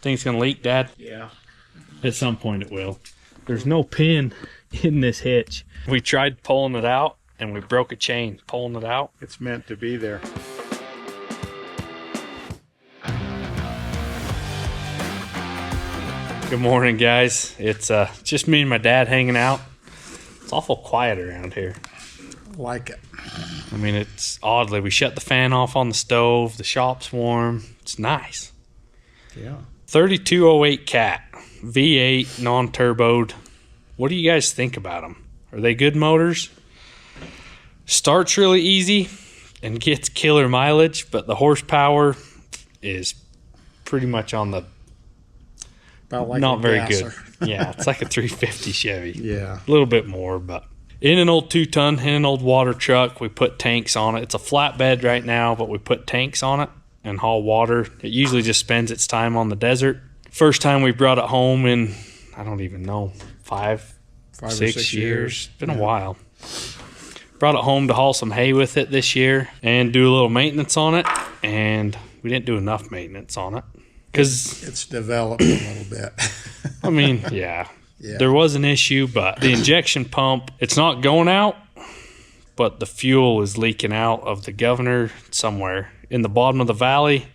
Think it's gonna leak, Dad? Yeah. At some point it will. There's no pin in this hitch. We tried pulling it out and we broke a chain pulling it out. It's meant to be there. Good morning, guys. It's just me and my dad hanging out. It's awful quiet around here. Like it. I mean, it's oddly, we shut the fan off on the stove, the shop's warm. It's nice. Yeah. 3208 Cat, V8, non-turboed. What do you guys think about them? Are they good motors? Starts really easy and gets killer mileage, but the horsepower is pretty much on the About like not a very gasser. good. Yeah, it's like a 350 Chevy. Yeah. A little bit more, but in an old 2-ton, in an old water truck, we put tanks on it. It's a flatbed right now, but we put tanks on it and haul water. It usually just spends its time on the desert. First time we brought it home in, I don't even know, 5 or 6 6 years. It's been a while. Brought it home to haul some hay with it this year and do a little maintenance on it, and we didn't do enough maintenance on it because It's developed a little bit. I mean, yeah. Yeah. There was an issue, but the injection pump, it's not going out, but the fuel is leaking out of the governor somewhere in the bottom of the valley.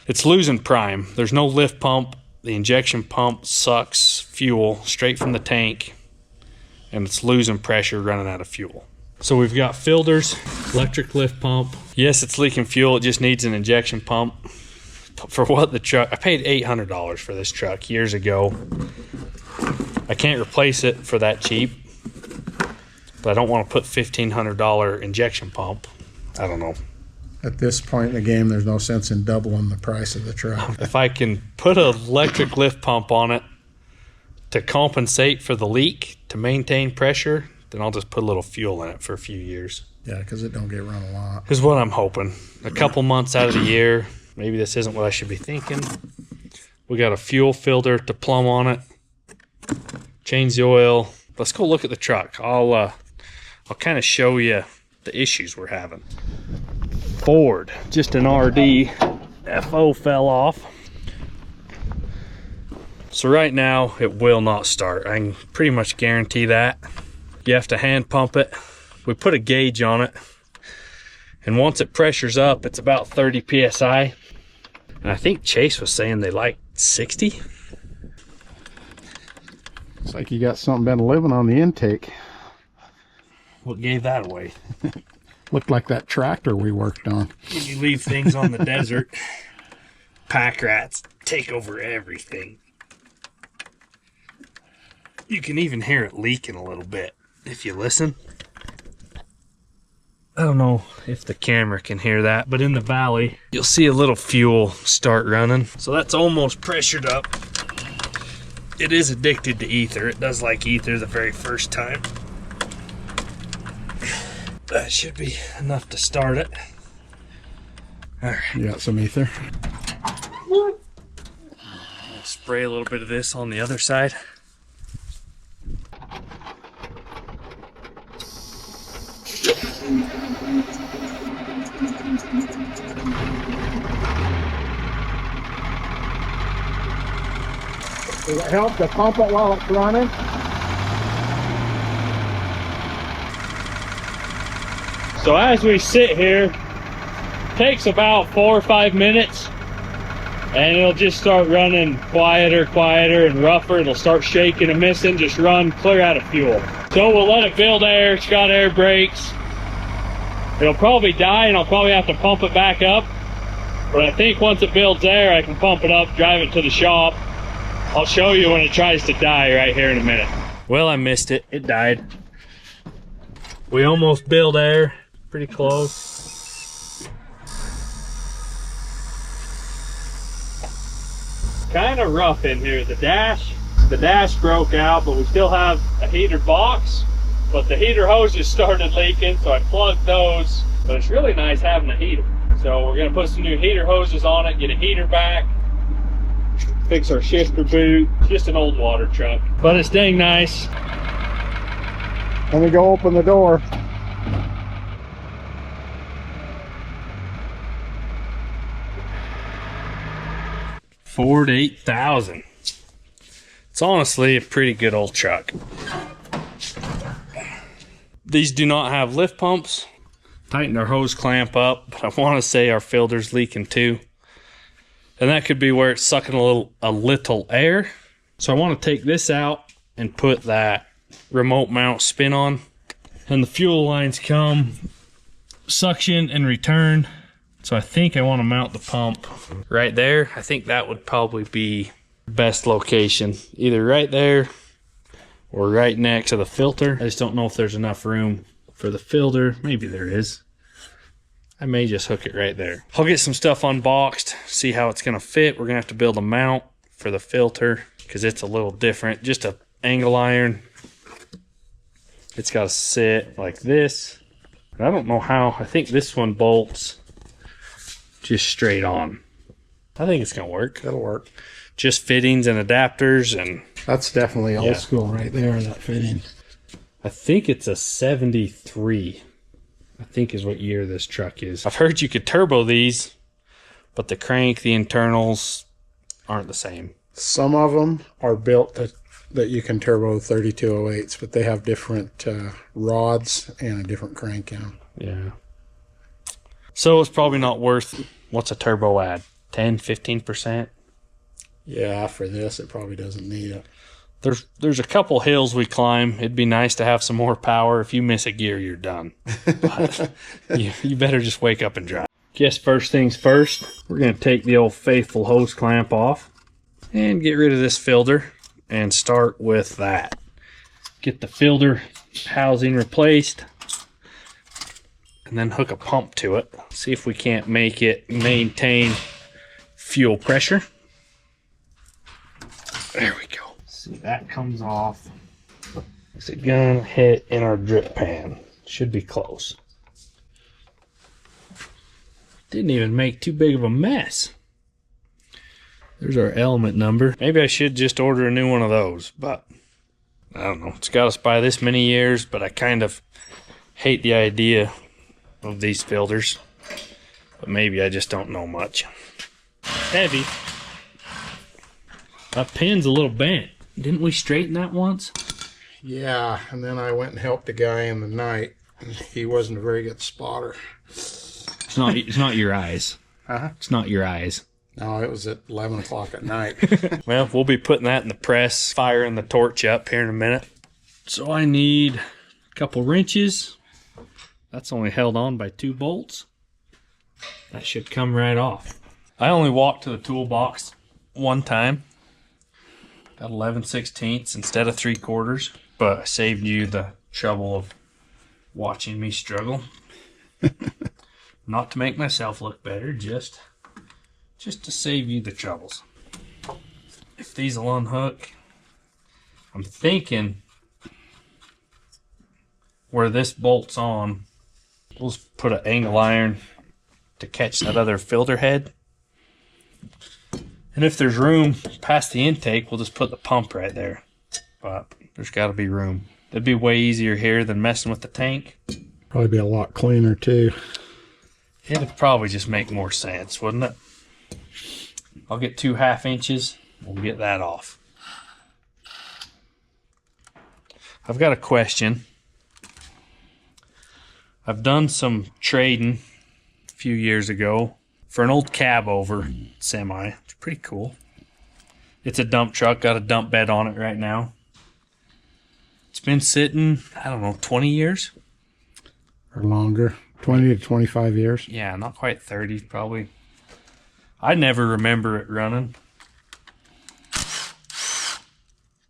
It's losing prime. There's no lift pump. The injection pump sucks fuel straight from the tank, and it's losing pressure, running out of fuel. So we've got filters, electric lift pump. Yes, it's leaking fuel. It just needs an injection pump. For what the truck, I paid $800 for this truck years ago. I can't replace it for that cheap, but I don't want to put $1,500 injection pump. I don't know. At this point in the game, there's no sense in doubling the price of the truck. If I can put an electric lift pump on it to compensate for the leak, to maintain pressure, then I'll just put a little fuel in it for a few years. Yeah, because it don't get run a lot. Is what I'm hoping. A couple months out of the year. Maybe this isn't what I should be thinking. We got a fuel filter to plumb on it. Change the oil. Let's go look at the truck. I'll kind of show you the issues we're having. Ford, just an RD. FO fell off. So right now it will not start. I can pretty much guarantee that. You have to hand pump it. We put a gauge on it, and once it pressures up, it's about 30 psi. And I think Chase was saying they like 60. It's like you got something been living on the intake. What gave that away? Looked like that tractor we worked on. When you leave things on the desert, pack rats take over everything. You can even hear it leaking a little bit if you listen. I don't know if the camera can hear that, but in the valley, you'll see a little fuel start running. So that's almost pressured up. It is addicted to ether. It does like ether the very first time. That should be enough to start it. All right. You got some ether? I'll spray a little bit of this on the other side. Does it help to pump it while it's running? So as we sit here, takes about 4 or 5 minutes, and it'll just start running quieter and rougher. It'll start shaking and missing, just run clear out of fuel. So we'll let it build air. It's got air brakes. It'll probably die, and I'll probably have to pump it back up. But I think once it builds air, I can pump it up, drive it to the shop. I'll show you when it tries to die right here in a minute. Well, I missed it. It died. We almost built air. Pretty close. Kind of rough in here. The dash broke out, but we still have a heater box. But the heater hoses started leaking, so I plugged those. But it's really nice having a heater. So we're gonna put some new heater hoses on it, get a heater back, fix our shifter boot. It's just an old water truck, but it's dang nice. Let me go open the door. Ford 8000. It's honestly a pretty good old truck. These do not have lift pumps. Tightened our hose clamp up, but I want to say our filter's leaking too. And that could be where it's sucking a little air. So I want to take this out and put that remote mount spin on. And the fuel lines come suction and return. So I think I want to mount the pump right there. I think that would probably be the best location. Either right there or right next to the filter. I just don't know if there's enough room for the filter. Maybe there is. I may just hook it right there. I'll get some stuff unboxed, see how it's gonna fit. We're gonna have to build a mount for the filter because it's a little different. Just a angle iron. It's gotta sit like this. I don't know how. I think this one bolts just straight on. I think it's gonna work. That'll work. Just fittings and adapters, and That's definitely old school right there, that fitting. I think it's a 73. I think is what year this truck is. I've heard you could turbo these, but the crank, the internals aren't the same. Some of them are built that you can turbo 3208s, but they have different rods and a different crank in them. Yeah. So it's probably not worth, what's a turbo add? 10, 15%? Yeah, for this, it probably doesn't need it. There's a couple hills we climb. It'd be nice to have some more power. If you miss a gear, you're done. But you better just wake up and drive. Guess first things first, we're going to take the old faithful hose clamp off and get rid of this filter and start with that. Get the filter housing replaced and then hook a pump to it. See if we can't make it maintain fuel pressure. There we go. See, that comes off. Is it gonna hit in our drip pan? Should be close. Didn't even make too big of a mess. There's our element number. Maybe I should just order a new one of those, but I don't know. It's got us by this many years, but I kind of hate the idea of these filters. But maybe I just don't know much. It's heavy. That pin's a little bent. Didn't we straighten that once? Yeah, and then I went and helped a guy in the night. And he wasn't a very good spotter. It's not your eyes. Uh-huh. It's not your eyes. No, it was at 11 o'clock at night. Well, we'll be putting that in the press, firing the torch up here in a minute. So I need a couple wrenches. That's only held on by 2 bolts. That should come right off. I only walked to the toolbox one time. Got 11/16 instead of 3/4, but I saved you the trouble of watching me struggle. Not to make myself look better, just to save you the troubles. If these will unhook, I'm thinking where this bolts on, we'll just put an angle iron to catch that other filter head. And if there's room past the intake, we'll just put the pump right there. But there's got to be room. It'd be way easier here than messing with the tank. Probably be a lot cleaner, too. It'd probably just make more sense, wouldn't it? I'll get 2 1/2 inches. We'll get that off. I've got a question. I've done some trading a few years ago for an old cab over semi. It's pretty cool. It's a dump truck, got a dump bed on it right now. It's been sitting, I don't know, 20 years? Or longer. 20 to 25 years. Yeah, not quite 30, probably. I never remember it running.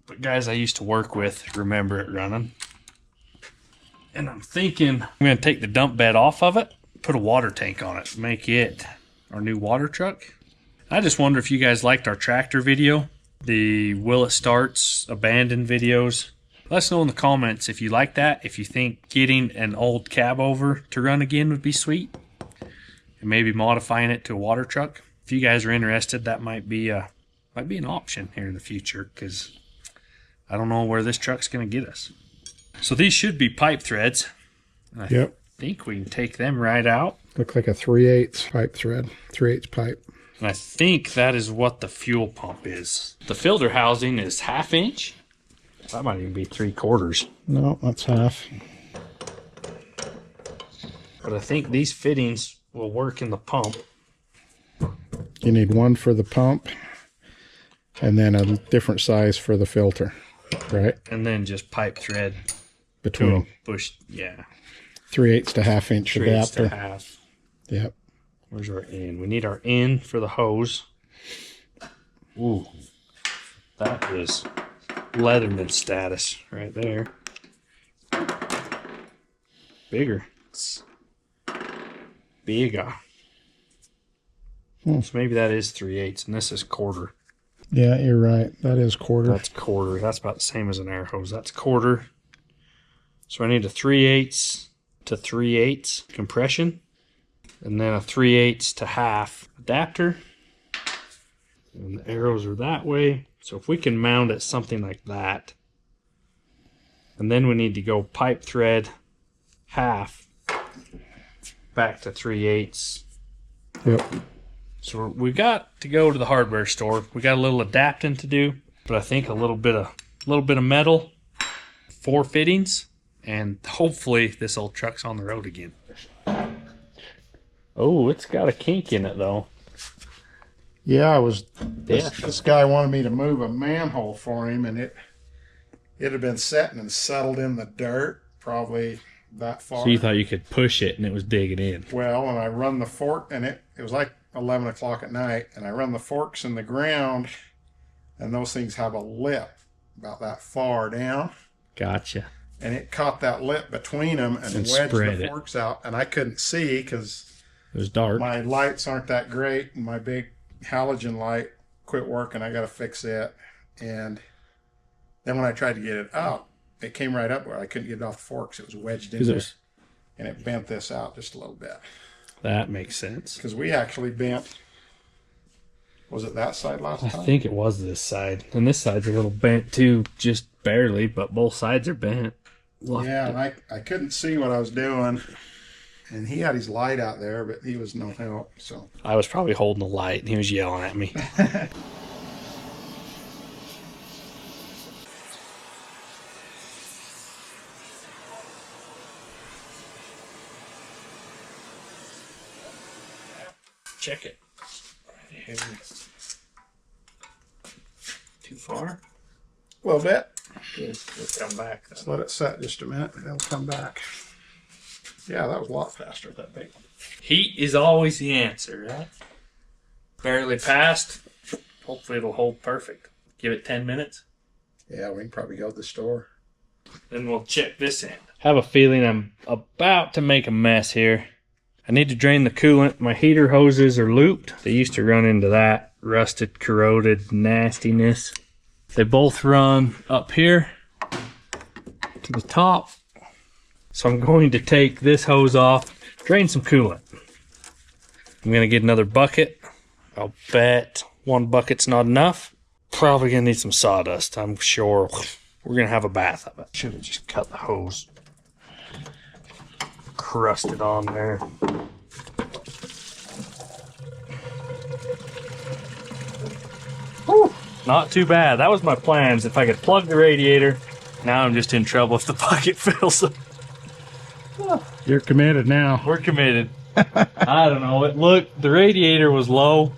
But guys I used to work with remember it running. And I'm thinking I'm going to take the dump bed off of it, put a water tank on it, make it our new water truck. I just wonder if you guys liked our tractor video, the Will It Starts abandoned videos. Let us know in the comments if you like that, if you think getting an old cab over to run again would be sweet, and maybe modifying it to a water truck. If you guys are interested, that might be an option here in the future, because I don't know where this truck's going to get us. So these should be pipe threads. I think we can take them right out. Look like a 3/8 pipe thread. 3/8 pipe. And I think that is what the fuel pump is. The filter housing is 1/2 inch. That might even be 3/4. No, that's half. But I think these fittings will work in the pump. You need one for the pump and then a different size for the filter, right? And then just pipe thread Between bush. Yeah. 3/8 to 1/2 inch 3/8 adapter. to half. Yep. Where's our in? We need our in for the hose. Ooh. That is Leatherman status right there. Bigger. It's bigger. So maybe that is 3/8 and this is 1/4. Yeah, you're right. That is 1/4. That's 1/4. That's about the same as an air hose. That's 1/4. So I need a 3/8 to 3/8 compression. And then a 3/8 to half adapter. And the arrows are that way. So if we can mount it something like that. And then we need to go pipe thread half back to 3/8. Yep. So we got to go to the hardware store. We got a little adapting to do, but I think a little bit of metal, 4 fittings, and hopefully this old truck's on the road again. Oh, it's got a kink in it though. Yeah, Yeah. this guy wanted me to move a manhole for him, and it had been setting and settled in the dirt, probably that far. So you thought you could push it and it was digging in. Well, and I run the fork, and it was like 11 o'clock at night, and I run the forks in the ground, and those things have a lip about that far down, Gotcha. and it caught that lip between them and wedged spread the it. forks out, and I couldn't see because It was dark. my lights aren't that great, and my big halogen light quit working. I got to fix it, and then when I tried to get it up, it came right up where I couldn't get it off the forks. It was wedged in there, and it bent this out just a little bit. That makes sense. Because we actually bent, was it that side last I time? think it was this side. And this side's a little bent too, just barely, but both sides are bent. Yeah, and I couldn't see what I was doing. And he had his light out there, but he was no help. So I was probably holding the light and he was yelling at me. Check it. Right here. Too far? a little bit. It'll come back. Just let it set just a minute, and it'll come back. Yeah, that was a lot faster, that big one. Heat is always the answer, right? Barely passed. Hopefully it'll hold perfect. Give it 10 minutes. Yeah, we can probably go to the store. Then we'll check this end. Have a feeling I'm about to make a mess here. I need to drain the coolant. My heater hoses are looped. They used to run into that rusted, corroded nastiness. They both run up here to the top. So I'm going to take this hose off, drain some coolant. I'm going to get another bucket. I'll bet one bucket's not enough. Probably going to need some sawdust. I'm sure we're going to have a bath of it. Should have just cut the hose. Crusted on there. Whew, not too bad. That was my plans. If I could plug the radiator. Now I'm just in trouble if the bucket fills up. You're committed now. We're committed. I don't know. It looked, the radiator was low.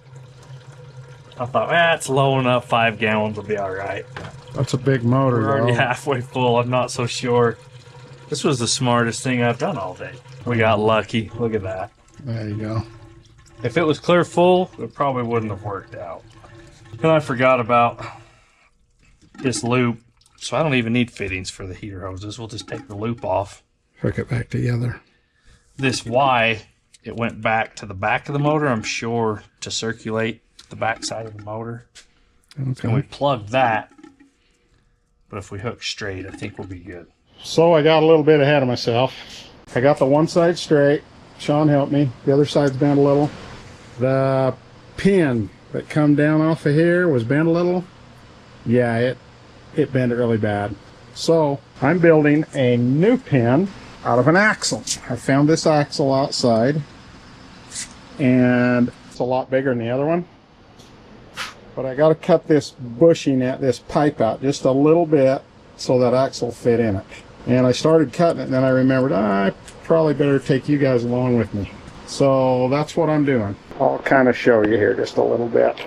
I thought, it's low enough. 5 gallons will be all right. That's a big motor, We're already though. halfway full. I'm not so sure. This was the smartest thing I've done all day. We got lucky. Look at that. There you go. If it was clear full, it probably wouldn't have worked out. And I forgot about this loop. So I don't even need fittings for the heater hoses. We'll just take the loop off. Hook it back together. This Y, it went back to the back of the motor, I'm sure, to circulate the back side of the motor. And we Okay. plugged that. But if we hook straight, I think we'll be good. So I got a little bit ahead of myself. I got the one side straight. Sean helped me. The other side's bent a little. The pin that come down off of here was bent a little. Yeah, it bent really bad. So I'm building a new pin out of an axle. I found this axle outside, and a lot bigger than the other one. But I got to cut this bushing at this pipe out just a little bit so that axle fit in it. And I started cutting it, and then I remembered I probably better take you guys along with me. So that's what I'm doing. I'll kind of show you here just a little bit.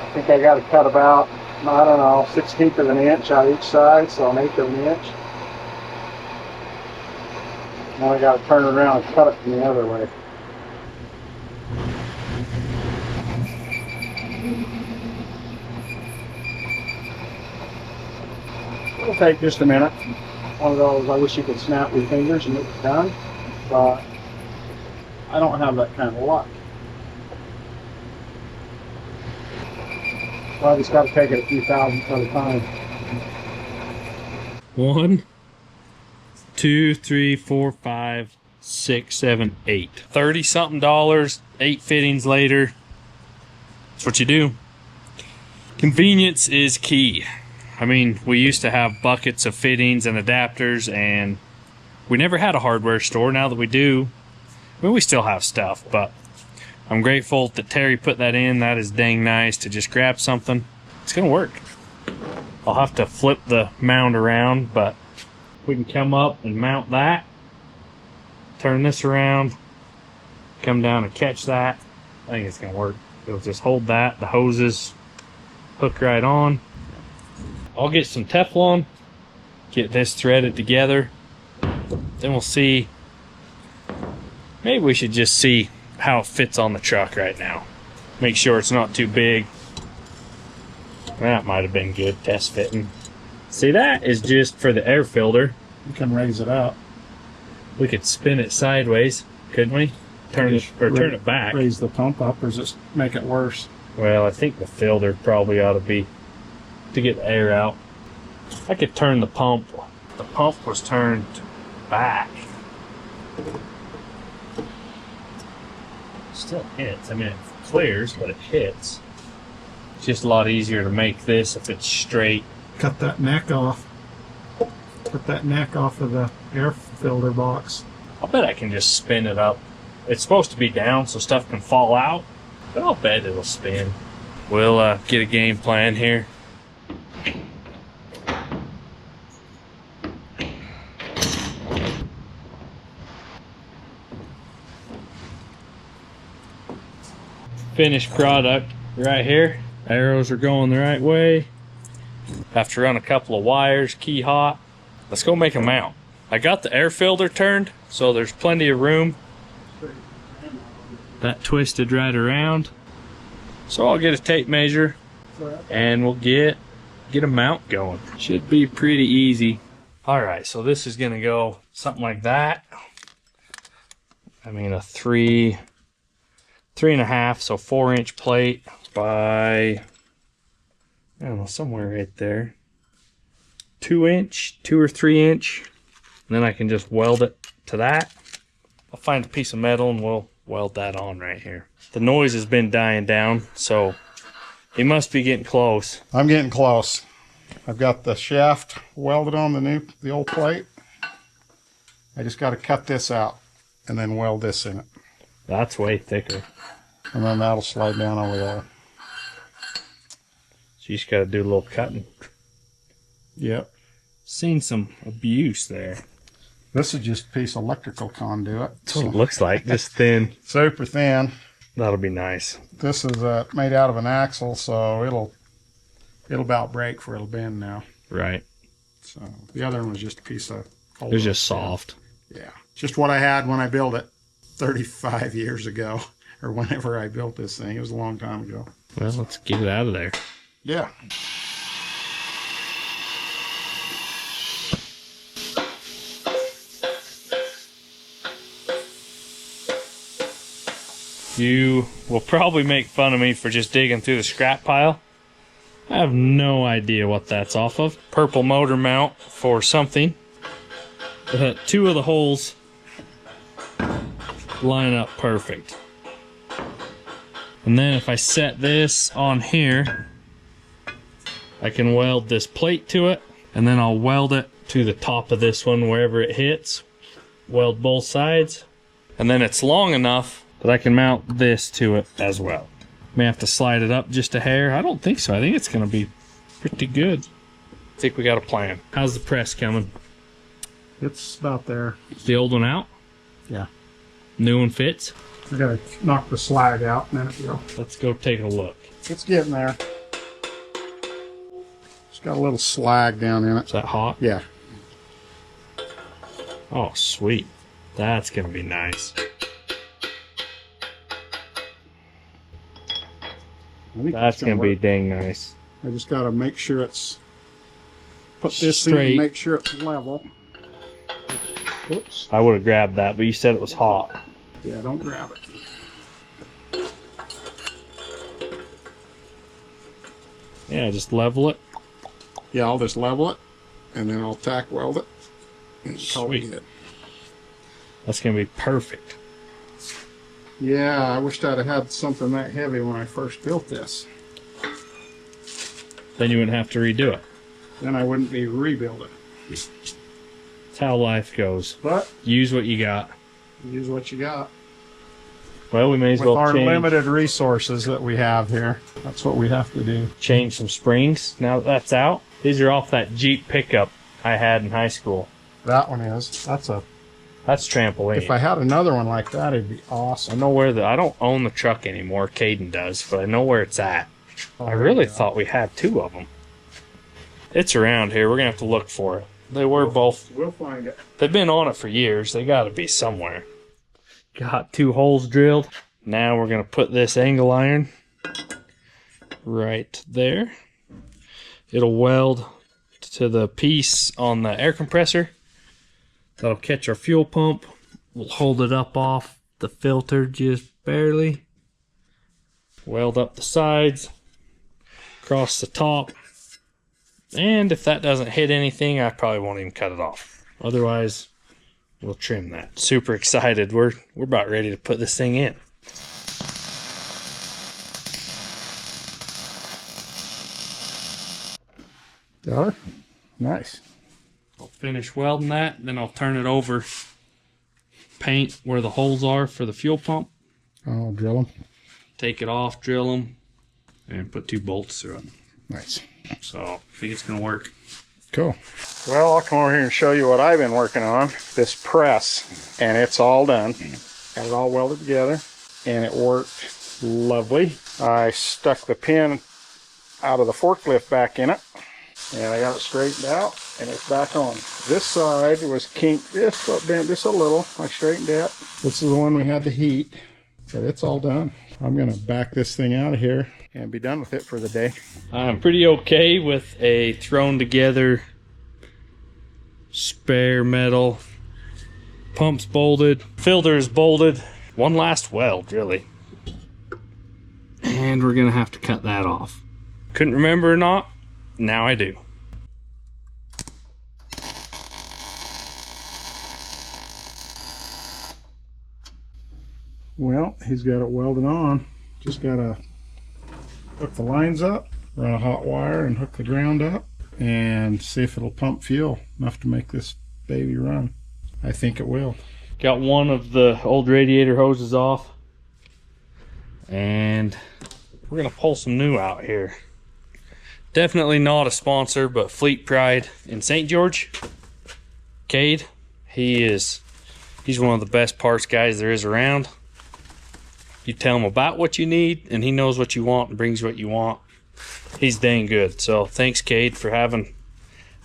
I think I got to cut about, I don't know, 1/16 of an inch on each side, so 1/8 of an inch. Now I got to turn it around and cut it from the other way. It'll take just a minute. One of those I wish you could snap with your fingers and it was done, but I don't have that kind of luck. So I just got to take it a few thousandths at a time. 1, 2, 3, 4, 5, 6, 7, 8. $30-something, 8 fittings later. That's what you do. Convenience is key. I mean, we used to have buckets of fittings and adapters, and we never had a hardware store. Now that we do, I mean, we still have stuff, but I'm grateful that Terry put that in. That is dang nice to just grab something. It's gonna work. I'll have to flip the mount around, but we can come up and mount that, turn this around, come down and catch that. I think it's gonna work. It'll just hold that, the hoses hook right on. I'll get some Teflon, get this threaded together, then we'll see. Maybe we should just see how it fits on the truck right now. Make sure it's not too big. That might have been good, test fitting. See, that is just for the air filter. You can raise it up. We could spin it sideways, couldn't we? Turn it back. Raise the pump up, or just make it worse? Well, I think the filter probably ought to be to get the air out. I could turn the pump. The pump was turned back. Still hits. I mean, it clears, but it hits. It's just a lot easier to make this if it's straight. Cut that neck off. Cut that neck off of the air filter box. I'll bet I can just spin it up. It's supposed to be down so stuff can fall out, but I'll bet it'll spin. We'll get a game plan here. Finished product right here. Arrows are going the right way. Have to run a couple of wires, key hot. Let's go make a mount. I got the air filter turned, so there's plenty of room. That twisted right around. So I'll get a tape measure and we'll get a mount going. Should be pretty easy. All right, so this is gonna go something like that. I mean, a 3.5, so 4-inch plate by, I don't know, somewhere right there. 2-inch, 2 or 3-inch. And then I can just weld it to that. I'll find a piece of metal and we'll weld that on right here. The noise has been dying down, so he must be getting close. I'm getting close. I've got the shaft welded on the old plate. I just got to cut this out and then weld this in it. That's way thicker. And then that'll slide down over there. So you just got to do a little cutting. Yep. Seen some abuse there. This is just a piece of electrical conduit. That's what it looks like, just thin. Super thin. That'll be nice. This is made out of an axle, so it'll about break for it'll bend now. Right. So the other one was just a piece of. It was just soft. Yeah, just what I had when I built it 35 years ago, or whenever I built this thing. It was a long time ago. Well, let's get it out of there. Yeah. You will probably make fun of me for just digging through the scrap pile. I have no idea what that's off of. Purple motor mount for something. But 2 of the holes line up perfect. And then if I set this on here, I can weld this plate to it. And then I'll weld it to the top of this one wherever it hits. Weld both sides. And then it's long enough that I can mount this to it as well. May have to slide it up just a hair. I don't think so. I think it's going to be pretty good. I think we got a plan. How's the press coming? It's about there. Is the old one out? Yeah. New one fits? I gotta knock the slag out and then it'll go. Let's go take a look. It's getting there. It's got a little slag down in it. Is that hot? Yeah. Oh, sweet. That's going to be nice. That's going to be dang nice. I just gotta make sure it's... Put this in Straight. and make sure it's level. Oops. I would have grabbed that, but you said it was hot. Yeah, don't grab it. Yeah, just level it. Yeah, I'll just level it, and then I'll tack weld it. And call it Sweet. good. That's going to be perfect. Yeah, I wished I'd have had something that heavy when I first built this. Then you wouldn't have to redo it. Then I wouldn't be rebuilding. That's how life goes. But Use what you got. use what you got. Well, we may as With well our change, limited resources that we have here, that's what we have to do. change some springs. Now that that's out, these are off that Jeep pickup I had in high school. That one is. That's a. That's trampoline. If I had another one like that, it'd be awesome. I know where I don't own the truck anymore. Caden does, but I know where it's at. I really thought we had two of them. It's around here. We're gonna have to look for it. They were both. We'll find it. They've been on it for years. They got to be somewhere. Got 2 holes drilled. Now we're gonna put this angle iron right there. It'll weld to the piece on the air compressor. That'll catch our fuel pump. We'll hold it up off the filter just barely. Weld up the sides, across the top. And if that doesn't hit anything, I probably won't even cut it off. Otherwise, we'll trim that. Super excited. We're about ready to put this thing in. Got it? Nice. I'll finish welding that, then I'll turn it over, paint where the holes are for the fuel pump, I'll drill them. take it off, drill them, and put 2 bolts through it. Nice. So I think it's gonna work. Cool. Well, I'll come over here and show you what I've been working on. This press, and it's all done. Got it all welded together, and it worked lovely. I stuck the pin out of the forklift back in it, and I got it straightened out, and it's back on. This side was kinked just bent just a little. I straightened it. This is the one we had to heat, but it's all done. I'm gonna back this thing out of here and be done with it for the day. I'm pretty okay with a thrown together spare metal. Pump's bolted, filter is bolted. One last weld, really. And we're gonna have to cut that off. Couldn't remember or not, now I do. Well, he's got it welded on. Just gotta hook the lines up, run a hot wire and hook the ground up, and see if it'll pump fuel enough to make this baby run. I think it will. Got one of the old radiator hoses off, and we're gonna pull some new out here. Definitely not a sponsor, but Fleet Pride in St. George. Cade, he's one of the best parts guys there is around. You tell him about what you need, and he knows what you want and brings what you want. He's dang good. So thanks, Cade, for having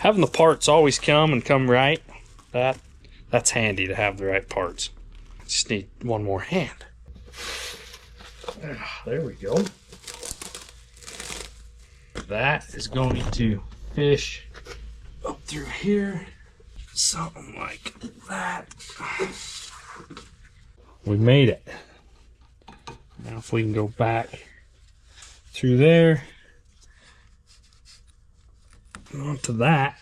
the parts always come right. That's handy to have the right parts. Just need one more hand. There we go. That is going to fish up through here. Something like that. We made it. Now if we can go back through there onto that.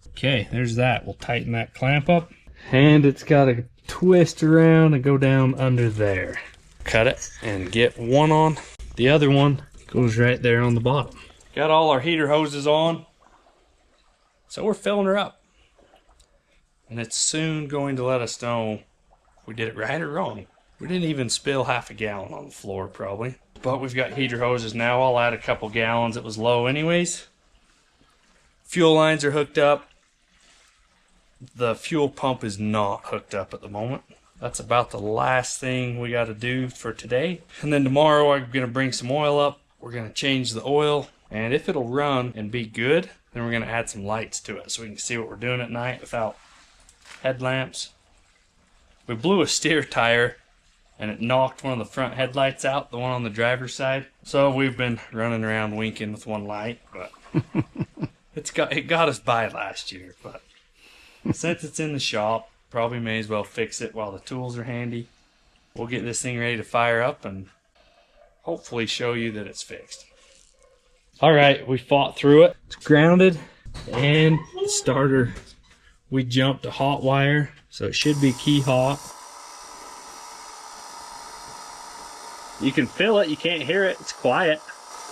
Okay, there's that. We'll tighten that clamp up. And it's got to twist around and go down under there. Cut it and get one on. The other one goes right there on the bottom. Got all our heater hoses on. So we're filling her up. And it's soon going to let us know if we did it right or wrong. We didn't even spill half a gallon on the floor, probably. But we've got heater hoses now. I'll add a couple gallons. It was low anyways. Fuel lines are hooked up. The fuel pump is not hooked up at the moment. That's about the last thing we got to do for today. And then tomorrow I'm going to bring some oil up. We're going to change the oil. And if it'll run and be good, then we're going to add some lights to it so we can see what we're doing at night without headlamps. We blew a steer tire and it knocked one of the front headlights out, the one on the driver's side. So we've been running around winking with one light, but it got us by last year. But since it's in the shop, probably may as well fix it while the tools are handy. We'll get this thing ready to fire up and hopefully show you that it's fixed. All right, we fought through it. It's grounded, and the starter, we jumped a hot wire, so it should be key hot. You can feel it, you can't hear it, it's quiet.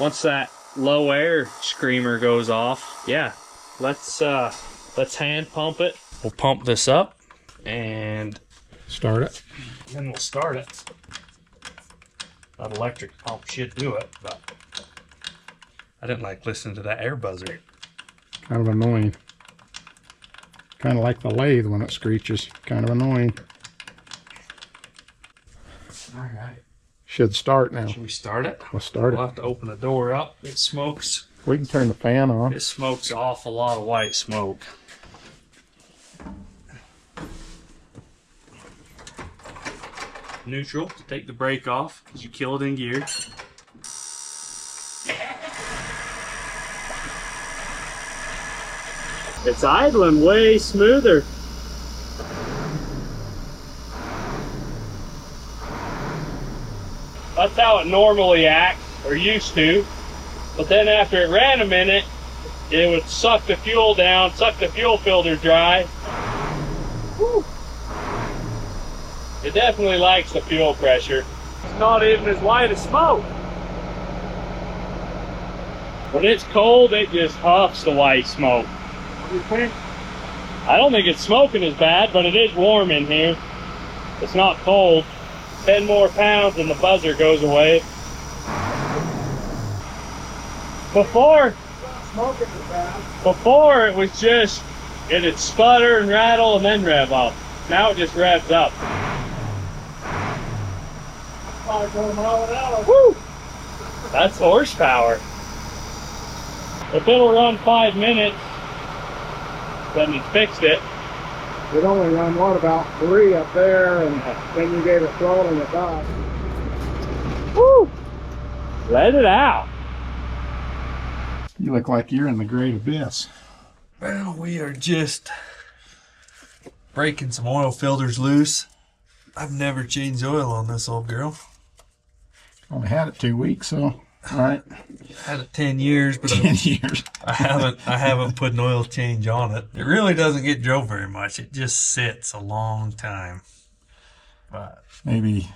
Once that low air screamer goes off, yeah, let's hand pump it. We'll pump this up and Start it. then we'll start it. That electric pump should do it, but I didn't like listening to that air buzzer. Kind of annoying. Kind of like the lathe when it screeches. Kind of annoying. All right. Should start now. Should we start it? We'll start We'll it. have to open the door up. It smokes. We can turn the fan on. It smokes an awful lot of white smoke. Neutral to take the brake off because you kill it in gear. It's idling way smoother. That's how it normally acts, or used to. But then after it ran a minute, it would suck the fuel down, suck the fuel filter dry. Whew. It definitely likes the fuel pressure. It's not even as white as smoke. When it's cold, it just huffs the white smoke. You think? I don't think it's smoking as bad, but it is warm in here. It's not cold. 10 more pounds and the buzzer goes away. Before it was just, it'd sputter and rattle and then rev up. Now it just revs up. Woo! That's horsepower. If it'll run 5 minutes, then you fixed it. It only run, what, about 3 up there, and then you gave it throttle and it died. Woo! Let it out. You look like you're in the great abyss. Well, we are just breaking some oil filters loose. I've never changed oil on this old girl. Only had it 2 weeks, so, all right. Had it 10 years, but 10 years. I haven't put an oil change on it. It really doesn't get drove very much. It just sits a long time. But Maybe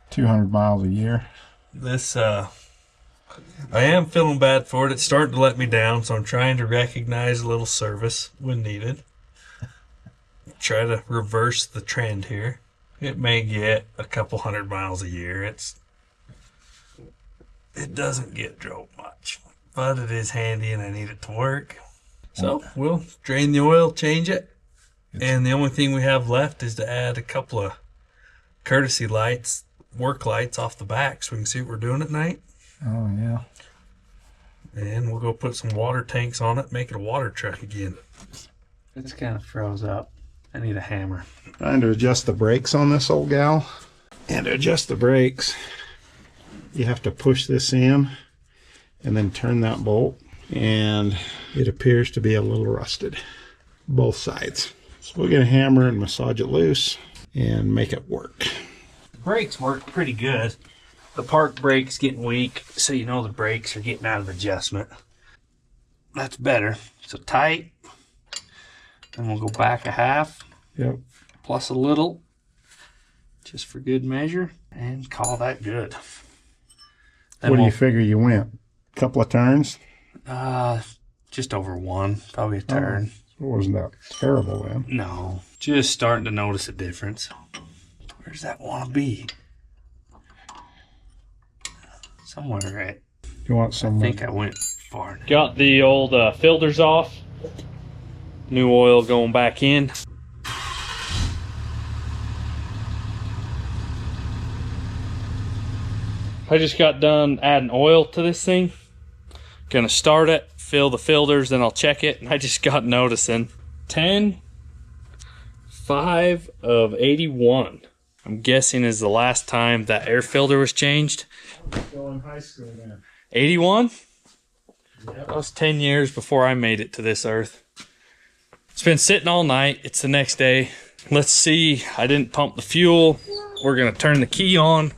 200 miles a year. this, I am feeling bad for it. It's starting to let me down, so I'm trying to recognize a little service when needed. Try to reverse the trend here. It may get a couple 100 miles a year. It doesn't get drove much, but it is handy and I need it to work. So we'll drain the oil, change it, and the only thing we have left is to add a couple of courtesy lights, work lights off the back so we can see what we're doing at night. Oh, yeah. And we'll go put some water tanks on it, make it a water truck again. It's kind of froze up. I need a hammer. Trying to adjust the brakes on this old gal. And to adjust the brakes, you have to push this in and then turn that bolt. And it appears to be a little rusted, both sides. So we're going to hammer and massage it loose and make it work. The brakes work pretty good. The park brake's getting weak, so you know the brakes are getting out of adjustment. That's better. So tight. Then we'll go back a half. Yep. Plus a little. Just for good measure. And call that good. Then What do we'll, you figure you went? A couple of turns? Just over 1, probably a turn. It wasn't that terrible then. No, just starting to notice a difference. Where's that want to be? Somewhere right. You want some? I think I went far. Got the old filters off. New oil going back in. I just got done adding oil to this thing. Gonna start it, fill the filters, then I'll check it. And I just got noticing 10/5 of 81. I'm guessing is the last time that air filter was changed. Still in high school then. 81? Yep. That was 10 years before I made it to this earth. It's been sitting all night. It's the next day. Let's see. I didn't pump the fuel. We're gonna turn the key on.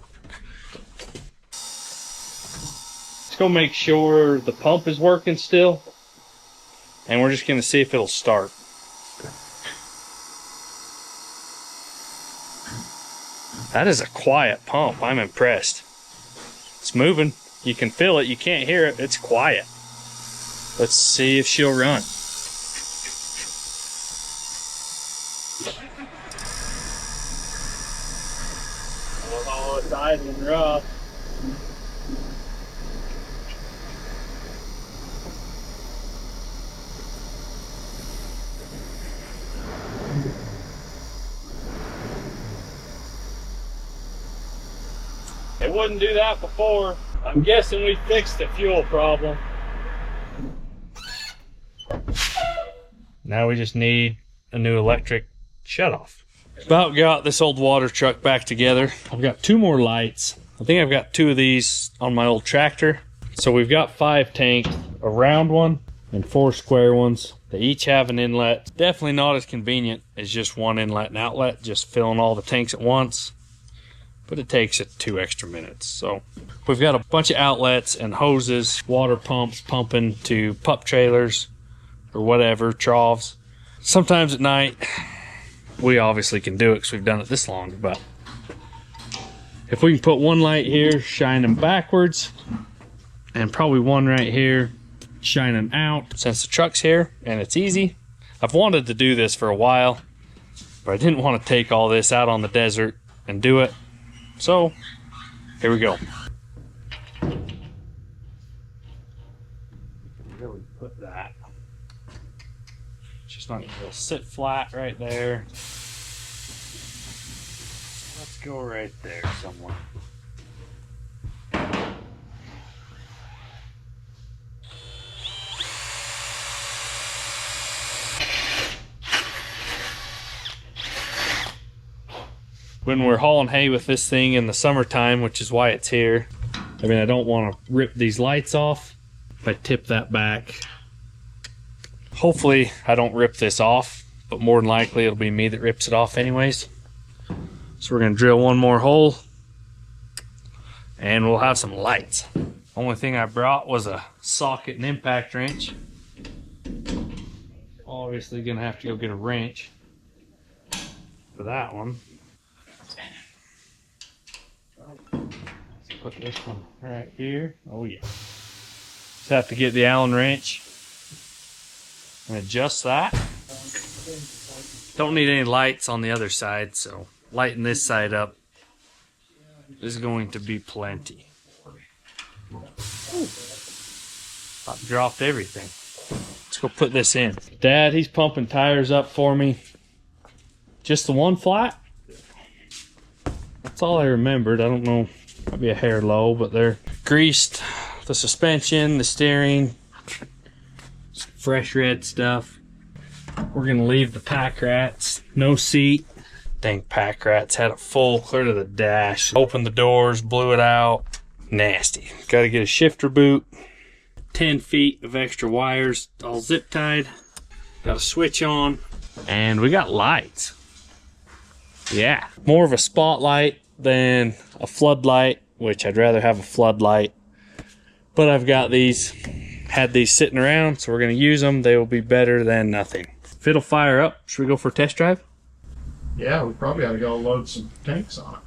Let's go make sure the pump is working still. And we're just gonna see if it'll start. That is a quiet pump. I'm impressed. It's moving. You can feel it. You can't hear it. It's quiet. Let's see if she'll run. Oh, it's idling rough. It wouldn't do that before. I'm guessing we fixed the fuel problem. Now we just need a new electric shutoff. About got this old water truck back together. I've got 2 more lights. I think I've got 2 of these on my old tractor. So we've got 5 tanks, a round one and 4 square ones. They each have an inlet. Definitely not as convenient as just one inlet and outlet, just filling all the tanks at once. But it takes it 2 extra minutes. So we've got a bunch of outlets and hoses, water pumps pumping to pup trailers or whatever, troughs. Sometimes at night, we obviously can do it because we've done it this long, but if we can put one light here shining backwards and probably one right here shining out, since the truck's here and it's easy. I've wanted to do this for a while, but I didn't want to take all this out on the desert and do it. So, here we go. Really put that. It's just not gonna sit flat right there. Let's go right there somewhere. When we're hauling hay with this thing in the summertime, which is why it's here, I mean, I don't want to rip these lights off. If I tip that back, hopefully I don't rip this off, but more than likely it'll be me that rips it off anyways. So we're gonna drill one more hole and we'll have some lights. Only thing I brought was a socket and impact wrench. Obviously gonna have to go get a wrench for that one. Let's put this one right here. Oh yeah. Just have to get the Allen wrench and adjust that. Don't need any lights on the other side, so lighting this side up is going to be plenty. About dropped everything. Let's go put this in. Dad, he's pumping tires up for me. Just the one flat? That's all I remembered. I don't know, might be a hair low, but they're greased. The suspension, the steering, some fresh red stuff. We're gonna leave the pack rats, no seat. Dang pack rats had it full, clear to the dash. Opened the doors, blew it out. Nasty. Gotta get a shifter boot. 10 feet of extra wires, all zip tied. Got a switch on, and we got lights. Yeah, more of a spotlight than a floodlight, which I'd rather have a floodlight. But I've got these, had these sitting around, so we're gonna use them. They will be better than nothing. If it'll fire up, should we go for a test drive? Yeah, we probably ought to go load some tanks on it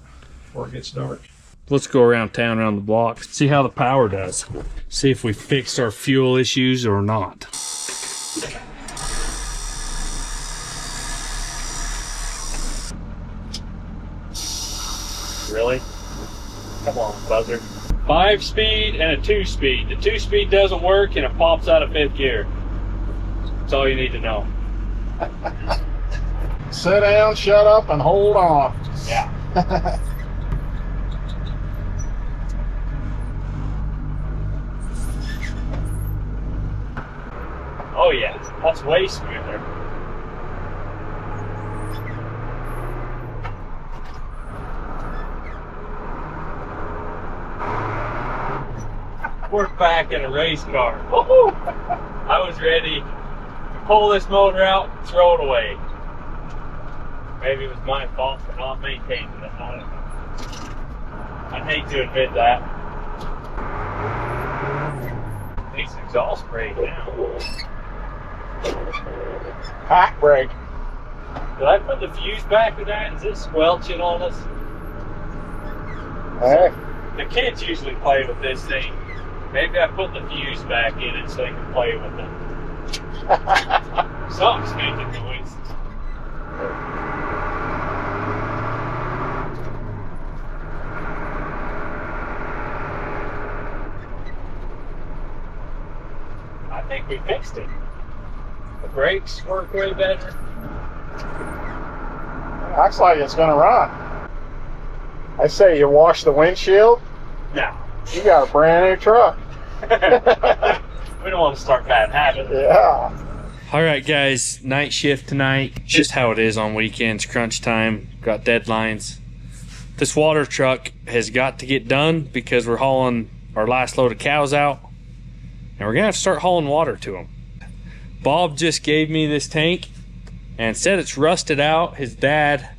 before it gets dark. Let's go around town, around the block, see how the power does. See if we fixed our fuel issues or not. Really? Come on, buzzer. 5-speed and a 2-speed. The 2-speed doesn't work and it pops out of 5th gear. That's all you need to know. Sit down, shut up, and hold on. Yeah. Oh yeah, that's way smoother. We're back in a race car. Woo-hoo! I was ready to pull this motor out and throw it away. Maybe it was my fault for not maintaining it. I don't know. I'd hate to admit that. These exhaust brake now. Hot brake. Did I put the fuse back with that? Is it squelching on us? Hey. The kids usually play with this thing. Maybe I put the fuse back in it so they can play with it. Something's making noise. I think we fixed it. The brakes work way better. Looks like it's gonna run. I say you wash the windshield, No. you got a brand new truck. We don't want to start bad habits. Yeah. All right, guys, night shift tonight. Just how it is on weekends, crunch time, got deadlines. This water truck has got to get done because we're hauling our last load of cows out, and we're gonna have to start hauling water to them. Bob just gave me this tank and said it's rusted out. His dad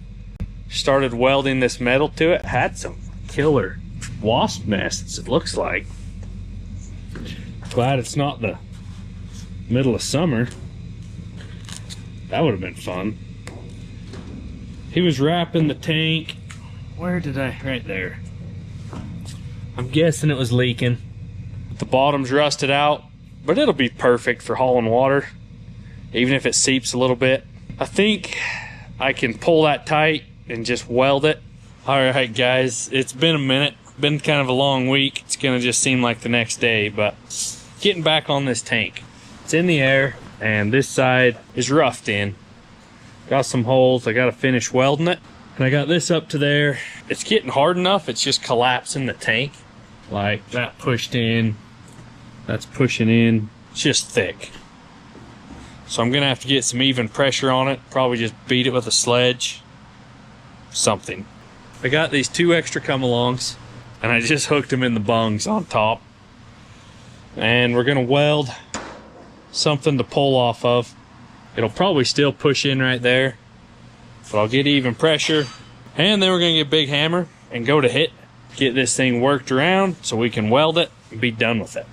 started welding this metal to it. Had some killer wasp nests, it looks like. Glad it's not the middle of summer. That would have been fun. He was wrapping the tank. Where did I? Right there. I'm guessing it was leaking. The bottom's rusted out, but it'll be perfect for hauling water, even if it seeps a little bit. I think I can pull that tight and just weld it. All right, guys, it's been a minute. Been kind of a long week. It's gonna just seem like the next day, but getting back on this tank. It's in the air, and this side is roughed in. Got some holes. I gotta finish welding it. And I got this up to there. It's getting hard enough, it's just collapsing the tank. Like that pushed in, that's pushing in. It's just thick. So I'm gonna have to get some even pressure on it. Probably just beat it with a sledge. Something. I got these 2 extra come-alongs, and I just hooked them in the bungs on top. And we're gonna weld something to pull off of. It'll probably still push in right there, but I'll get even pressure. And then we're gonna get a big hammer and go to hit, get this thing worked around so we can weld it and be done with it.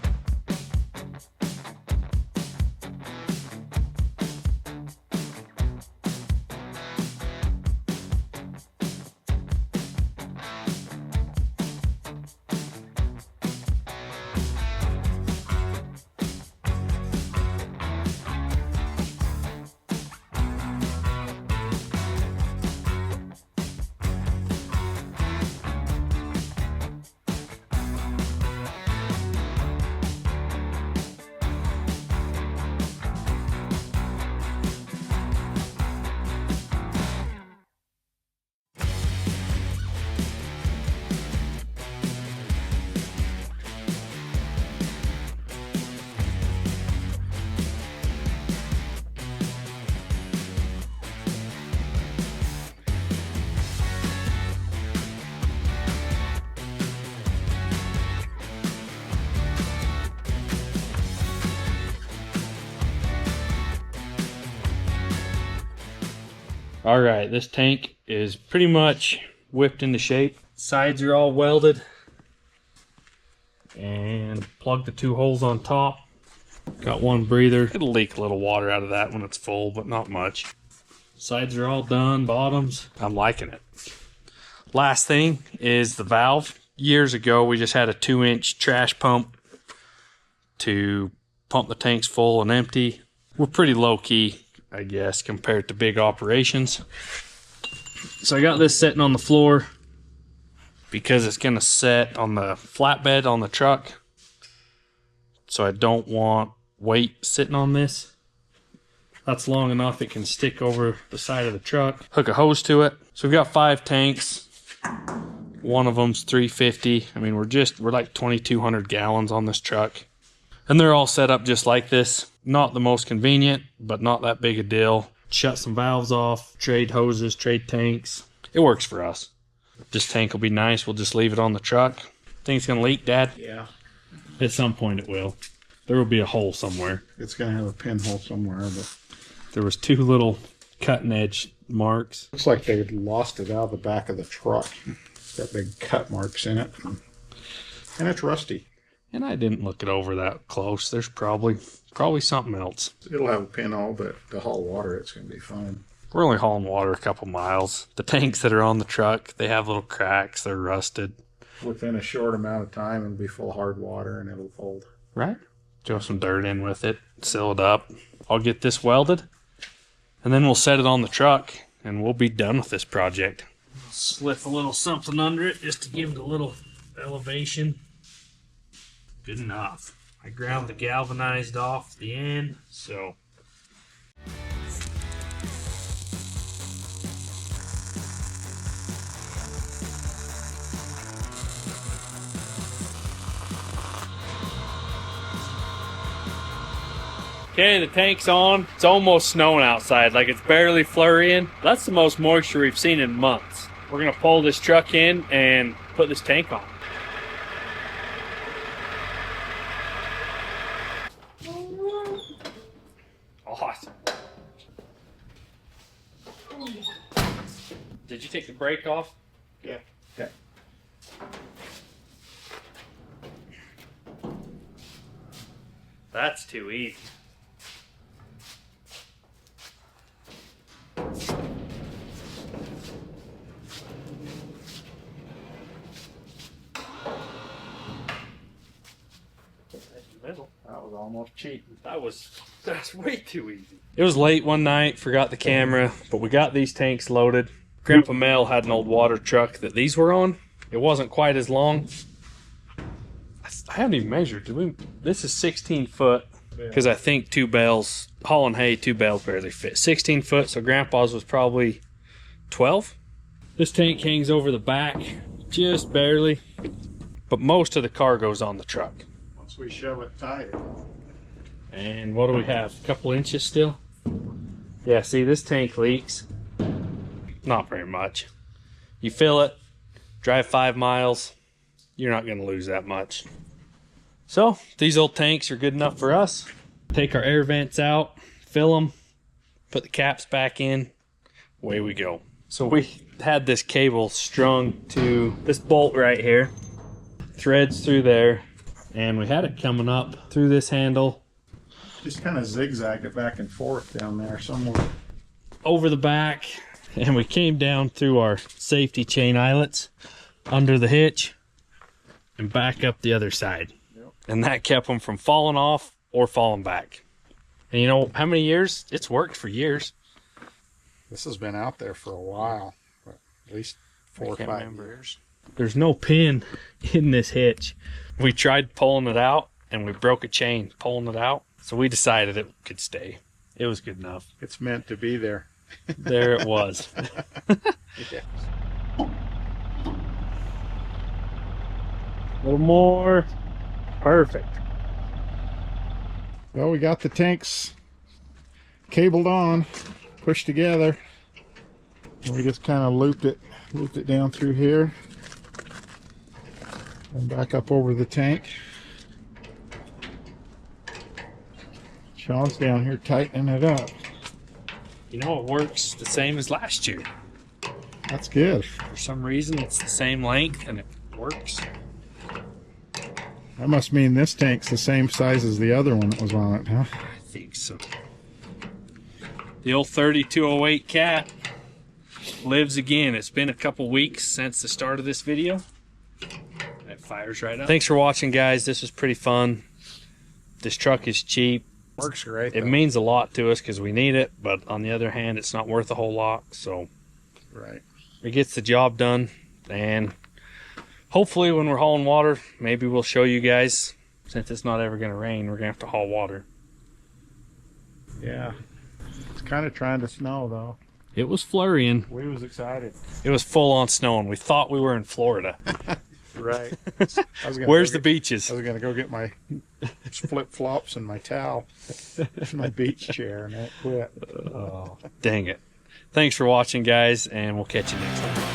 All right, this tank is pretty much whipped into shape. Sides are all welded and plug the 2 holes on top. Got 1 breather. It'll leak a little water out of that when it's full, but not much. Sides are all done, bottoms. I'm liking it. Last thing is the valve. Years ago, we just had a 2-inch trash pump to pump the tanks full and empty. we're pretty low key, I guess, compared to big operations. So I got this sitting on the floor because it's gonna set on the flatbed on the truck. So I don't want weight sitting on this. That's long enough it can stick over the side of the truck. Hook a hose to it. So we've got 5 tanks. One of them's 350. I mean, we're like 2,200 gallons on this truck. And they're all set up just like this. Not the most convenient, but not that big a deal. Shut some valves off, trade hoses, trade tanks. It works for us. This tank will be nice. We'll just leave it on the truck. Think it's gonna leak, Dad? Yeah. At some point it will. There will be a hole somewhere. It's going to have a pinhole somewhere, but There was 2 little cutting edge marks. looks like they lost it out of the back of the truck. Got big cut marks in it. And it's rusty. And I didn't look it over that close. There's probably something else. It'll have a pinhole, but to haul water, it's going to be fine. We're only hauling water a couple miles. The tanks that are on the truck, they have little cracks. They're rusted. Within a short amount of time, it'll be full of hard water and it'll hold. Right? Throw some dirt in with it. Seal it up. I'll get this welded. And then we'll set it on the truck. And we'll be done with this project. Slip a little something under it just to give it a little elevation. Good enough. I ground the galvanized off the end, so. Okay, the tank's on. It's almost snowing outside, like it's barely flurrying. That's the most moisture we've seen in months. We're gonna pull this truck in and put this tank on. Awesome. Did you take the brake off? Yeah. Okay. That's too easy. That was almost cheating. That's way too easy. It was late one night, forgot the camera, but we got these tanks loaded. Grandpa Mel had an old water truck that these were on. It wasn't quite as long. I haven't even measured. This is 16 foot because I think 2 bales, hauling hay, 2 bales barely fit. 16 foot, so Grandpa's was probably 12. This tank hangs over the back, just barely, but most of the cargo's on the truck. Once we shove it tight. And what do we have? A couple inches still? Yeah, see, this tank leaks. Not very much. You fill it, drive 5 miles, you're not going to lose that much. So, these old tanks are good enough for us. Take our air vents out, fill them, put the caps back in, away we go. So we had this cable strung to this bolt right here, threads through there, and we had it coming up through this handle, Just kind of zigzagged it back and forth down there somewhere. over the back, and we came down through our safety chain eyelets under the hitch and back up the other side. Yep. And that kept them from falling off or falling back. And you know how many years? It's worked for years. This has been out there for a while, but at least 4 or 5 years. There's no pin in this hitch. We tried pulling it out and we broke a chain pulling it out. So we decided it could stay. It was good enough. It's meant to be there. There it was. Yeah. A little more. Perfect. Well, we got the tanks cabled on, pushed together. And we just kind of looped it down through here and back up over the tank. Sean's down here tightening it up. You know, it works the same as last year. That's good. For some reason, it's the same length and it works. That must mean this tank's the same size as the other one that was on it, huh? I think so. The old 3208 cat lives again. It's been a couple weeks since the start of this video. It fires right up. Thanks for watching, guys. This was pretty fun. This truck is cheap. Works great. It though. means a lot to us because we need it, but on the other hand, it's not worth a whole lot. So Right. it gets the job done. And hopefully when we're hauling water, maybe we'll show you guys, since it's not ever going to rain, we're going to have to haul water. Yeah. It's kind of trying to snow though. It was flurrying. We was excited. It was full on snowing. We thought we were in Florida. Right. Where's the beaches? I was gonna go get my flip flops and my towel, my beach chair, and that quit. Dang it. Thanks for watching, guys, and we'll catch you next time.